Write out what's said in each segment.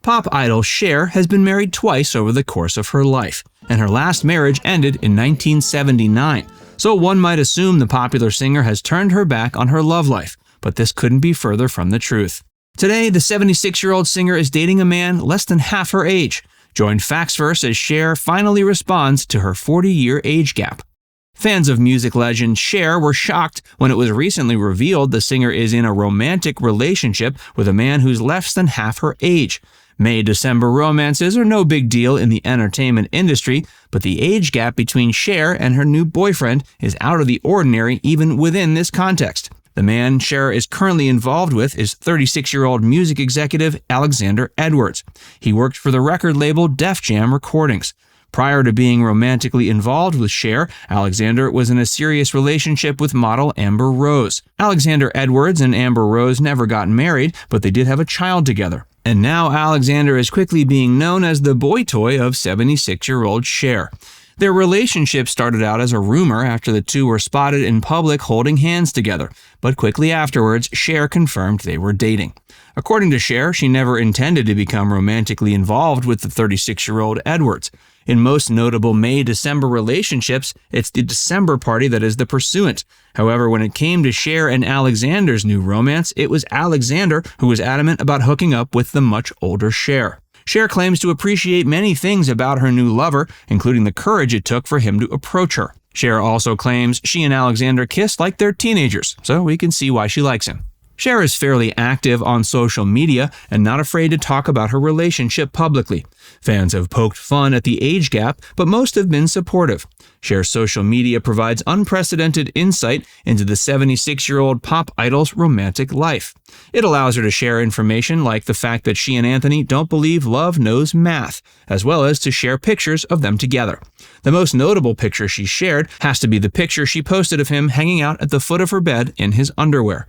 Pop idol Cher has been married twice over the course of her life, and her last marriage ended in 1979. So one might assume the popular singer has turned her back on her love life, but this couldn't be further from the truth. Today, the 76-year-old singer is dating a man less than half her age. Join Factsverse as Cher finally responds to her 40-year age gap. Fans of music legend Cher were shocked when it was recently revealed the singer is in a romantic relationship with a man who's less than half her age. May-December romances are no big deal in the entertainment industry, but the age gap between Cher and her new boyfriend is out of the ordinary even within this context. The man Cher is currently involved with is 36-year-old music executive Alexander Edwards. He worked for the record label Def Jam Recordings. Prior to being romantically involved with Cher, Alexander was in a serious relationship with model Amber Rose. Alexander Edwards and Amber Rose never got married, but they did have a child together. And now Alexander is quickly being known as the boy toy of 76-year-old Cher. Their relationship started out as a rumor after the two were spotted in public holding hands together, but quickly afterwards, Cher confirmed they were dating. According to Cher, she never intended to become romantically involved with the 36-year-old Edwards. In most notable May-December relationships, it's the December party that is the pursuant. However, when it came to Cher and Alexander's new romance, it was Alexander who was adamant about hooking up with the much older Cher. Cher claims to appreciate many things about her new lover, including the courage it took for him to approach her. Cher also claims she and Alexander kissed like they're teenagers, so we can see why she likes him. Cher is fairly active on social media and not afraid to talk about her relationship publicly. Fans have poked fun at the age gap, but most have been supportive. Cher's social media provides unprecedented insight into the 76-year-old pop idol's romantic life. It allows her to share information like the fact that she and Anthony don't believe love knows math, as well as to share pictures of them together. The most notable picture she shared has to be the picture she posted of him hanging out at the foot of her bed in his underwear.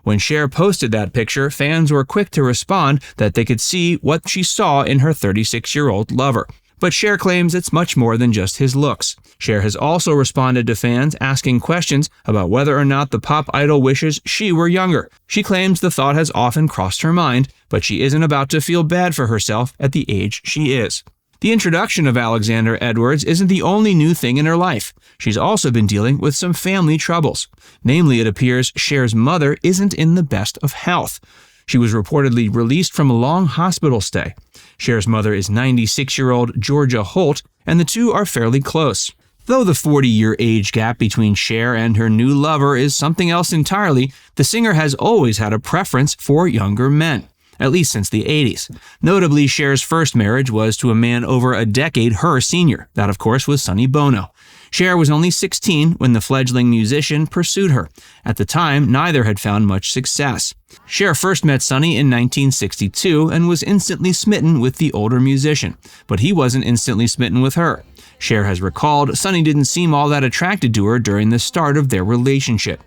When Cher posted that picture, fans were quick to respond that they could see what she saw in her 36-year-old lover. But Cher claims it's much more than just his looks. Cher has also responded to fans asking questions about whether or not the pop idol wishes she were younger. She claims the thought has often crossed her mind, but she isn't about to feel bad for herself at the age she is. The introduction of Alexander Edwards isn't the only new thing in her life. She's also been dealing with some family troubles. Namely, it appears Cher's mother isn't in the best of health. She was reportedly released from a long hospital stay. Cher's mother is 96-year-old Georgia Holt, and the two are fairly close. Though the 40-year age gap between Cher and her new lover is something else entirely, the singer has always had a preference for younger men, at least since the 80s. Notably, Cher's first marriage was to a man over a decade her senior. That, of course, was Sonny Bono. Cher was only 16 when the fledgling musician pursued her. At the time, neither had found much success. Cher first met Sonny in 1962 and was instantly smitten with the older musician, but he wasn't instantly smitten with her. Cher has recalled Sonny didn't seem all that attracted to her during the start of their relationship.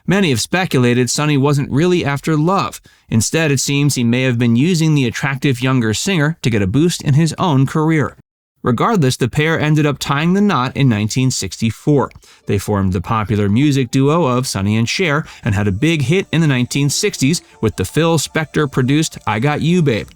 Many have speculated Sonny wasn't really after love. Instead, it seems he may have been using the attractive younger singer to get a boost in his own career. Regardless, the pair ended up tying the knot in 1964. They formed the popular music duo of Sonny and Cher and had a big hit in the 1960s with the Phil Spector-produced I Got You Babe.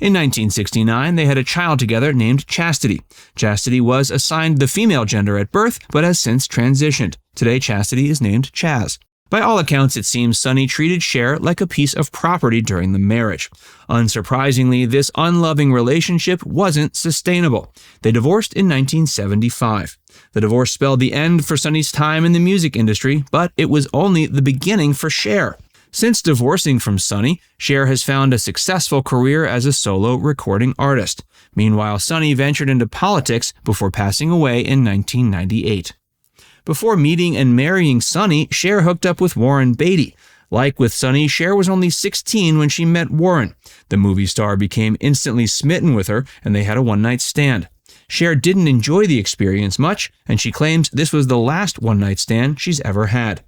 In 1969, they had a child together named Chastity. Chastity was assigned the female gender at birth, but has since transitioned. Today, Chastity is named Chaz. By all accounts, it seems Sonny treated Cher like a piece of property during the marriage. Unsurprisingly, this unloving relationship wasn't sustainable. They divorced in 1975. The divorce spelled the end for Sonny's time in the music industry, but it was only the beginning for Cher. Since divorcing from Sonny, Cher has found a successful career as a solo recording artist. Meanwhile, Sonny ventured into politics before passing away in 1998. Before meeting and marrying Sonny, Cher hooked up with Warren Beatty. Like with Sonny, Cher was only 16 when she met Warren. The movie star became instantly smitten with her, and they had a one-night stand. Cher didn't enjoy the experience much, and she claims this was the last one-night stand she's ever had.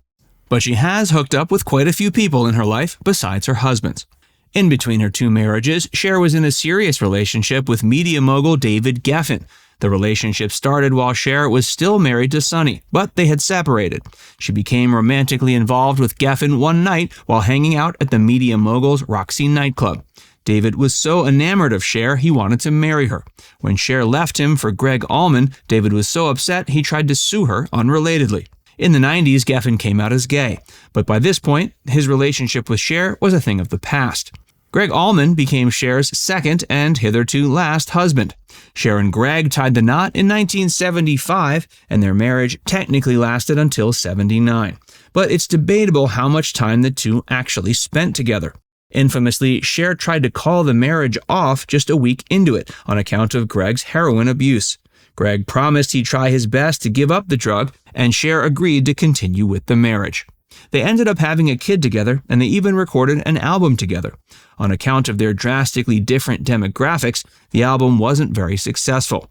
But she has hooked up with quite a few people in her life besides her husbands. In between her two marriages, Cher was in a serious relationship with media mogul David Geffen. The relationship started while Cher was still married to Sonny, but they had separated. She became romantically involved with Geffen one night while hanging out at the media mogul's Roxy nightclub. David was so enamored of Cher he wanted to marry her. When Cher left him for Gregg Allman, David was so upset he tried to sue her unrelatedly. In the 90s, Geffen came out as gay, but by this point, his relationship with Cher was a thing of the past. Gregg Allman became Cher's second and hitherto last husband. Cher and Gregg tied the knot in 1975, and their marriage technically lasted until 79. But it's debatable how much time the two actually spent together. Infamously, Cher tried to call the marriage off just a week into it on account of Gregg's heroin abuse. Gregg promised he'd try his best to give up the drug, and Cher agreed to continue with the marriage. They ended up having a kid together, and they even recorded an album together. On account of their drastically different demographics, the album wasn't very successful.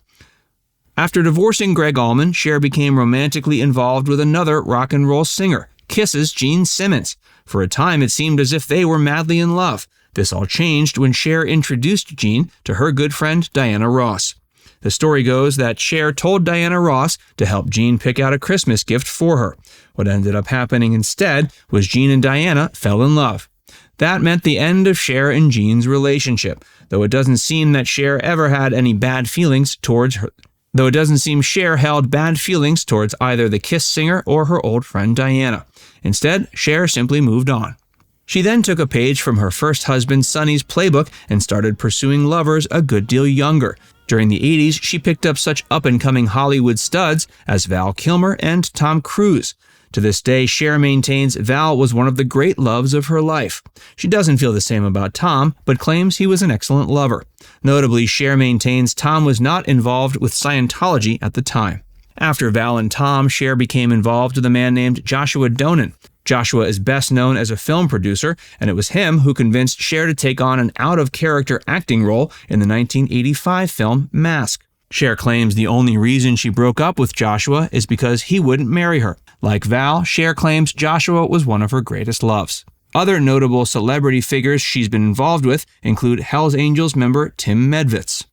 After divorcing Gregg Allman, Cher became romantically involved with another rock and roll singer, Kiss's Gene Simmons. For a time, it seemed as if they were madly in love. This all changed when Cher introduced Gene to her good friend Diana Ross. The story goes that Cher told Diana Ross to help Gene pick out a Christmas gift for her. What ended up happening instead was Gene and Diana fell in love. That meant the end of Cher and Gene's relationship, though it doesn't seem that Cher ever had any bad feelings towards her. Though it doesn't seem Cher held bad feelings towards either the Kiss singer or her old friend Diana. Instead, Cher simply moved on. She then took a page from her first husband Sonny's playbook and started pursuing lovers a good deal younger. During the 80s, she picked up such up-and-coming Hollywood studs as Val Kilmer and Tom Cruise. To this day, Cher maintains Val was one of the great loves of her life. She doesn't feel the same about Tom, but claims he was an excellent lover. Notably, Cher maintains Tom was not involved with Scientology at the time. After Val and Tom, Cher became involved with a man named Joshua Donen. Joshua is best known as a film producer, and it was him who convinced Cher to take on an out-of-character acting role in the 1985 film Mask. Cher claims the only reason she broke up with Joshua is because he wouldn't marry her. Like Val, Cher claims Joshua was one of her greatest loves. Other notable celebrity figures she's been involved with include Hell's Angels member Tim Medvitz.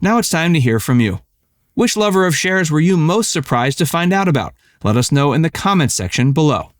Now it's time to hear from you. Which lover of Cher's were you most surprised to find out about? Let us know in the comments section below.